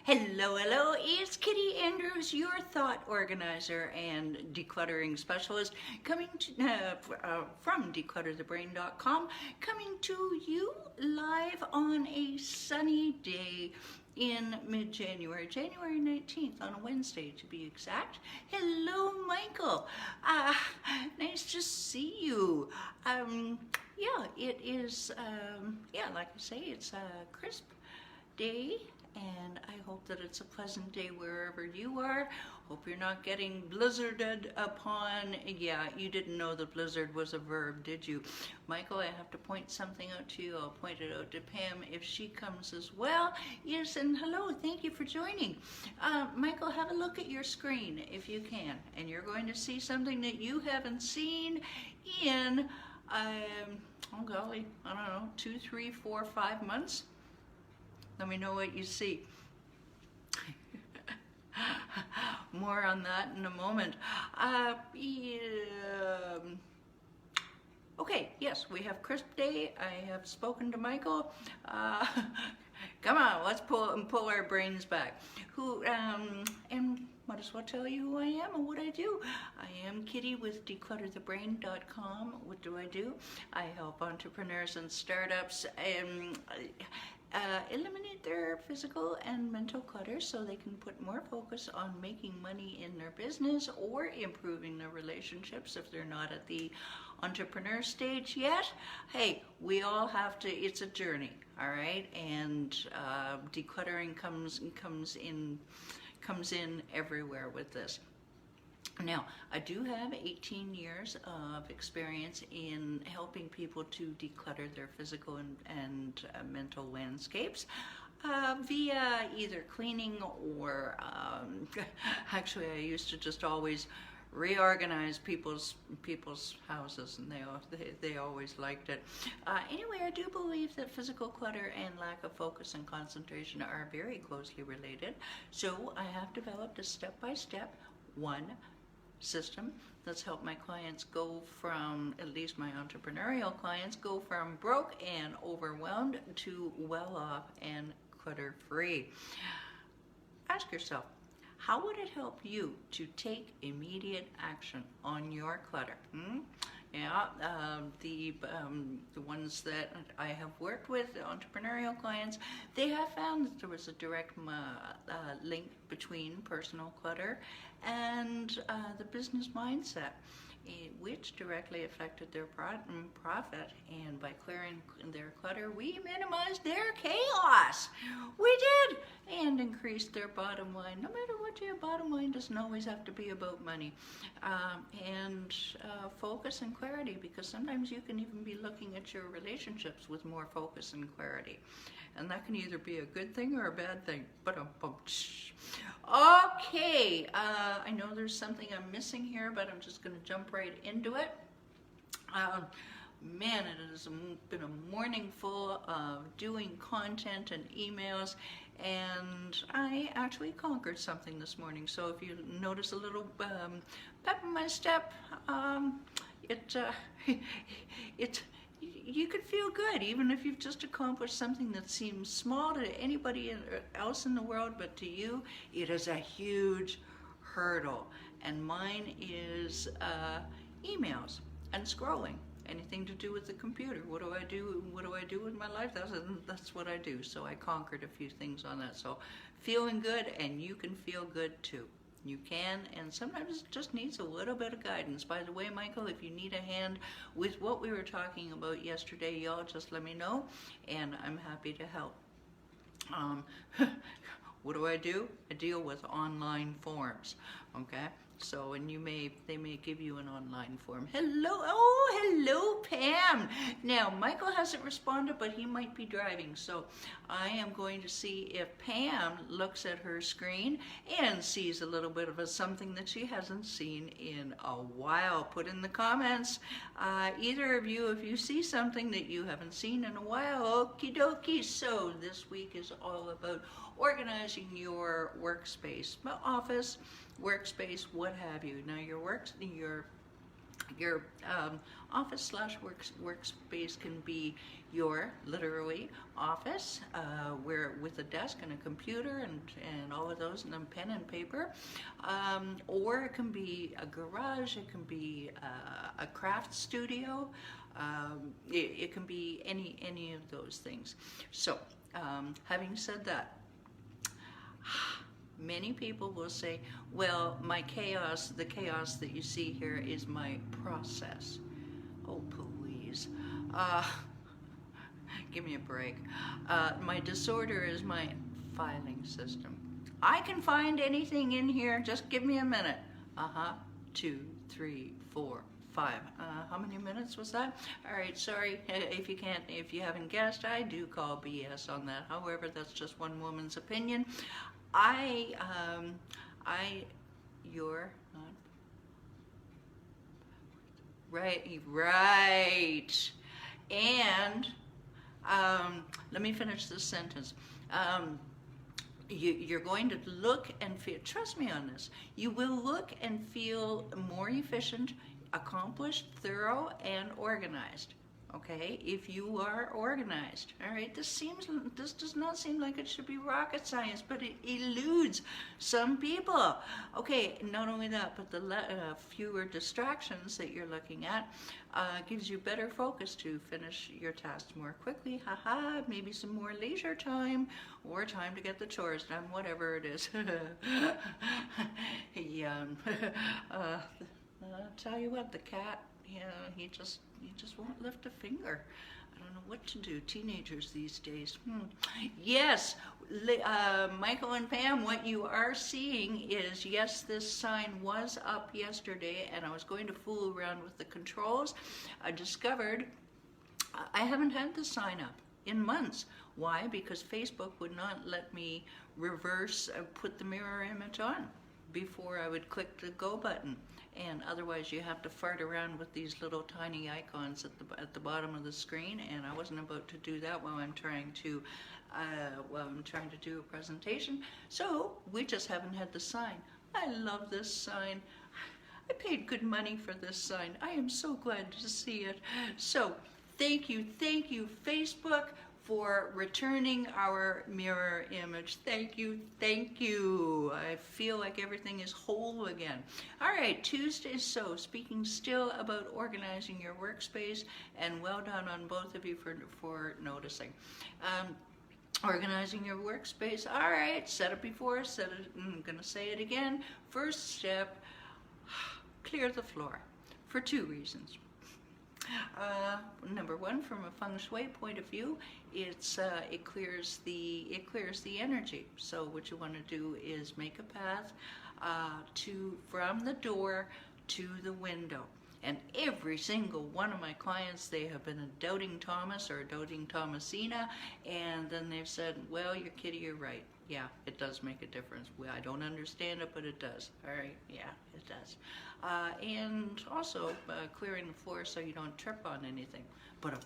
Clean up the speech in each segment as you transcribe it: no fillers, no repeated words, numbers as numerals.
Hello, hello, it's Kitti Andrews, your thought organizer and decluttering specialist, coming from declutterthebrain.com, coming to you live on a sunny day in mid-January, January 19th, on a Wednesday to be exact. Hello, Michael. Nice to see you. Yeah, it is, like I say, it's a crisp day, and I hope that it's a pleasant day wherever you are. Hope you're not getting blizzarded upon. Yeah, you didn't know the blizzard was a verb, did you? Michael, I have to point something out to you. I'll point it out to Pam if she comes as well. Yes, and hello, thank you for joining. Michael, have a look at your screen if you can, and you're going to see something that you haven't seen in, oh golly, I don't know, 2, 3, 4, 5 months. Let me know what you see. More on that in a moment. Okay, yes, we have crisp day. I have spoken to Michael. Come on, let's pull our brains back. And might as well tell you who I am and what I do. I am Kitti with declutterthebrain.com. What do I do? I help entrepreneurs and startups eliminate their physical and mental clutter so they can put more focus on making money in their business or improving their relationships if they're not at the entrepreneur stage yet. Hey, we all have to, it's a journey, all right? And decluttering comes in everywhere with this. Now, I do have 18 years of experience in helping people to declutter their physical and mental landscapes via either cleaning or, actually I used to just always reorganize people's houses, and they always liked it. Anyway, I do believe that physical clutter and lack of focus and concentration are very closely related, so I have developed a step-by-step system that's helped my clients go from, at least my entrepreneurial clients, go from broke and overwhelmed to well off and clutter free. Ask yourself, how would it help you to take immediate action on your clutter? Yeah, the ones that I have worked with, the entrepreneurial clients, they have found that there was a direct link between personal clutter and the business mindset, which directly affected their profit. And by clearing their clutter, we minimized their chaos. We did, and increased their bottom line. No matter what your bottom line doesn't always have to be about money. And focus and clarity, because sometimes you can even be looking at your relationships with more focus and clarity. And that can either be a good thing or a bad thing. Okay, I know there's something I'm missing here, but I'm just going to jump right into it. Man, it has been a morning full of doing content and emails, and I actually conquered something this morning. So if you notice a little pep in my step, you could feel good, even if you've just accomplished something that seems small to anybody else in the world, but to you, it is a huge hurdle. And mine is emails and scrolling. Anything to do with the computer. What do I do? What do I do with my life? That's what I do. So I conquered a few things on that. So feeling good, and you can feel good too. You can, and sometimes it just needs a little bit of guidance. By the way, Michael, if you need a hand with what we were talking about yesterday, y'all just let me know, and I'm happy to help. What do? I deal with online forms, okay? So, and they may give you an online form. Hello, Pam. Now, Michael hasn't responded, but he might be driving. So I am going to see if Pam looks at her screen and sees a little bit of something that she hasn't seen in a while. Put in the comments, either of you, if you see something that you haven't seen in a while. Okie dokie. So this week is all about organizing your workspace, office, workspace, what have you. Now your Your office slash workspace can be your literally office, where with a desk and a computer and all of those, and a pen and paper, or it can be a garage. It can be a craft studio. It can be any of those things. So, having said that, many people will say, well, my chaos, the chaos that you see here is my process. Oh, please. Give me a break. My disorder is my filing system. I can find anything in here. Just give me a minute. 2, 3, 4, 5. How many minutes was that? All right, sorry if you haven't guessed, I do call BS on that. However, that's just one woman's opinion. You're not right. And let me finish this sentence. You're going to look and feel, trust me on this, you will look and feel more efficient, accomplished, thorough, and organized. Okay, if you are organized. All right, this does not seem like it should be rocket science, but it eludes some people. Okay, not only that, but the fewer distractions that you're looking at gives you better focus to finish your tasks more quickly. Maybe some more leisure time, or time to get the chores done, whatever it is. I'll tell you what, the cat, he just won't lift a finger. I don't know what to do. Teenagers these days. Yes, Michael and Pam, what you are seeing is, yes, this sign was up yesterday, and I was going to fool around with the controls. I discovered I haven't had the sign up in months. Why? Because Facebook would not let me reverse, put the mirror image on before I would click the go button. And otherwise you have to fart around with these little tiny icons at the bottom of the screen, and I wasn't about to do that while I'm trying to do a presentation. So we just haven't had the sign. I love this sign. I paid good money for this sign. I am so glad to see it. So thank you, Facebook, for returning our mirror image. Thank you. I feel like everything is whole again. All right, Tuesday. So speaking still about organizing your workspace, and well done on both of you for noticing. Organizing your workspace. All right, said it before, I'm gonna say it again. First step, clear the floor for 2 reasons. Number one, from a feng shui point of view, it clears the energy. So what you want to do is make a path from the door to the window. And every single one of my clients, they have been a doubting Thomas or a doubting Thomasina, and then they've said, well, Kitti, you're right. Yeah, it does make a difference. Well, I don't understand it, but it does. All right, yeah, it does. And also clearing the floor so you don't trip on anything. But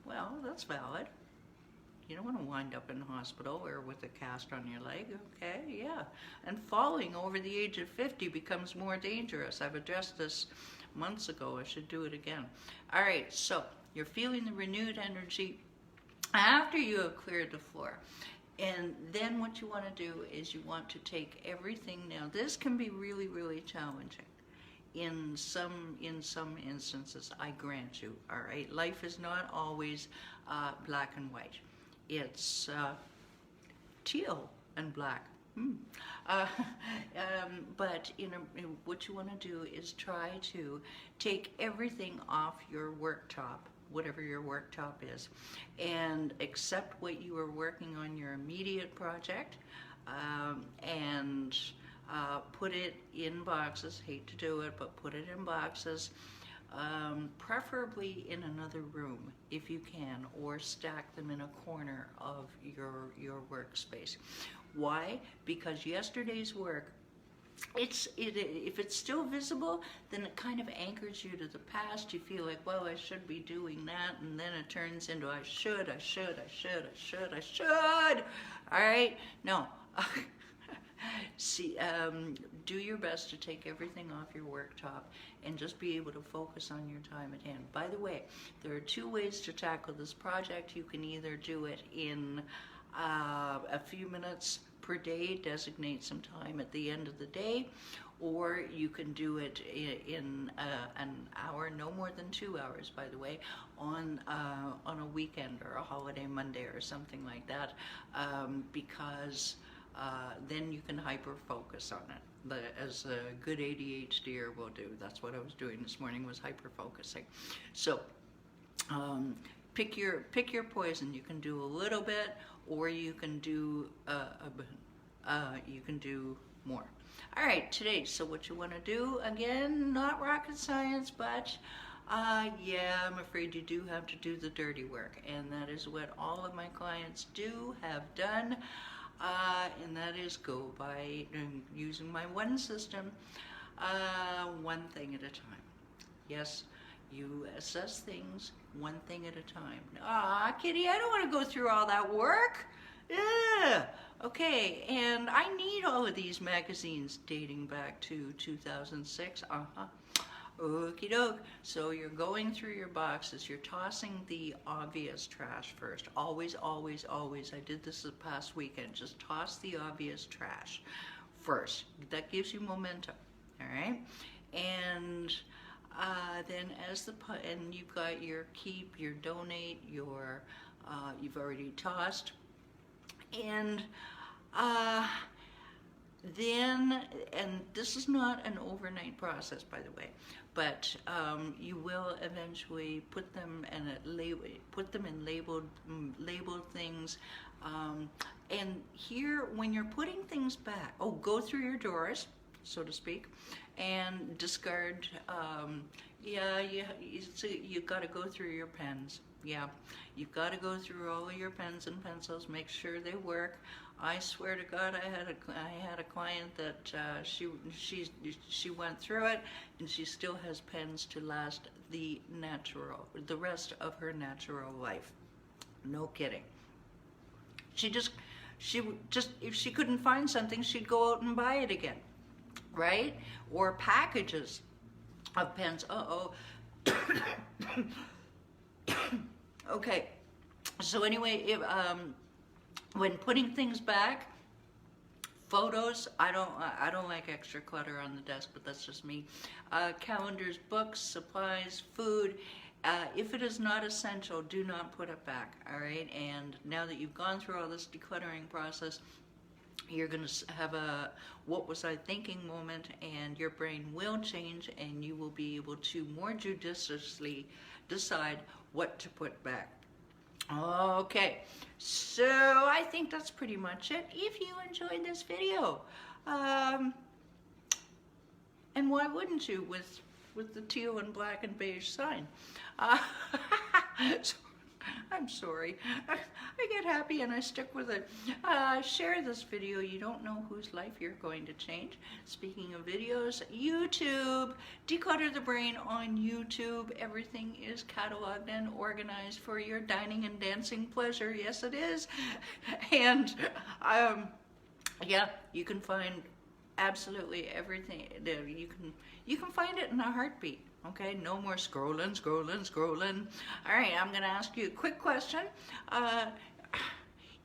well, that's valid. You don't want to wind up in the hospital or with a cast on your leg, okay? Yeah. And falling over the age of 50 becomes more dangerous. I've addressed this months ago. I should do it again. All right, so you're feeling the renewed energy after you have cleared the floor. And then what you want to do is you want to take everything. Now, this can be really, really challenging. In some instances, I grant you, all right? Life is not always black and white. It's teal and black. But what you want to do is try to take everything off your worktop, whatever your worktop is, and accept what you are working on, your immediate project, and put it in boxes. Hate to do it, but put it in boxes. Preferably in another room if you can, or stack them in a corner of your workspace. Why? Because yesterday's work, if it's still visible, then it kind of anchors you to the past. You feel like, well, I should be doing that, and then it turns into I should. All right? No. See, do your best to take everything off your worktop and just be able to focus on your time at hand. By the way, there are two ways to tackle this project. You can either do it in a few minutes per day, designate some time at the end of the day, or you can do it in an hour, no more than 2 hours, by the way, on a weekend or a holiday Monday or something like that, because then you can hyper focus on it, as a good ADHDer will do. That's what I was doing this morning, was hyper focusing. So pick your poison. You can do a little bit, or you can do more. All right, today, so what you want to do, again, not rocket science, but yeah, I'm afraid you do have to do the dirty work, and that is what all of my clients have done, and that is go by using my one system, one thing at a time. Yes, you assess things one thing at a time. Kitti, I don't want to go through all that work. Yeah. Okay, and I need all of these magazines dating back to 2006. Okie doke. So you're going through your boxes. You're tossing the obvious trash first. Always, always, always. I did this the past weekend. Just toss the obvious trash first. That gives you momentum. All right? And then and you've got your keep, your donate, your you've already tossed. And then, and this is not an overnight process, by the way, but you will eventually put them in labeled things. And here, when you're putting things back, go through your drawers, so to speak, and discard. You've got to go through your pens. Yeah, you've got to go through all of your pens and pencils, make sure they work. I swear to God, I had a client that she went through it, and she still has pens to last the rest of her natural life. No kidding. She just if she couldn't find something, she'd go out and buy it again, right? Or packages of pens. Okay, so anyway, when putting things back, photos, I don't like extra clutter on the desk, but that's just me. Calendars, books, supplies, food. If it is not essential, do not put it back, all right? And now that you've gone through all this decluttering process, you're going to have a what was I thinking moment, and your brain will change, and you will be able to more judiciously decide what to put back. Okay, so I think that's pretty much it. If you enjoyed this video, and why wouldn't you with the teal and black and beige sign? So, I'm sorry. I get happy and I stick with it. Share this video. You don't know whose life you're going to change. Speaking of videos, YouTube. Declutter the Brain on YouTube. Everything is cataloged and organized for your dining and dancing pleasure. Yes, it is. And, yeah, you can find absolutely everything. You can find it in a heartbeat. Okay, no more scrolling. All right, I'm going to ask you a quick question.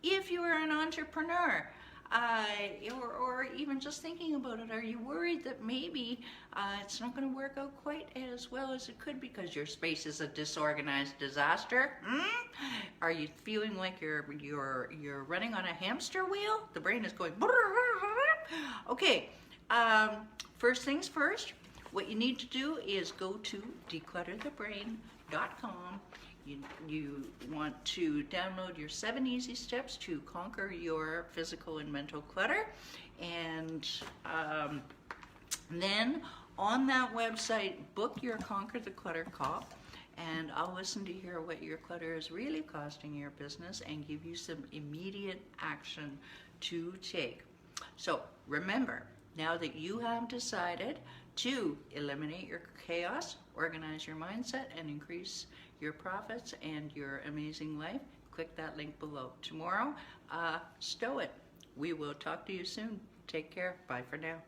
If you are an entrepreneur, or even just thinking about it, are you worried that maybe it's not going to work out quite as well as it could because your space is a disorganized disaster? Are you feeling like you're running on a hamster wheel? The brain is going. Okay, first things first. What you need to do is go to declutterthebrain.com. You want to download your 7 easy steps to conquer your physical and mental clutter. And then on that website, book your Conquer the Clutter call. And I'll listen to hear what your clutter is really costing your business and give you some immediate action to take. So remember, now that you have decided to eliminate your chaos, organize your mindset, and increase your profits and your amazing life, click that link below. Tomorrow, stow it. We will talk to you soon. Take care. Bye for now.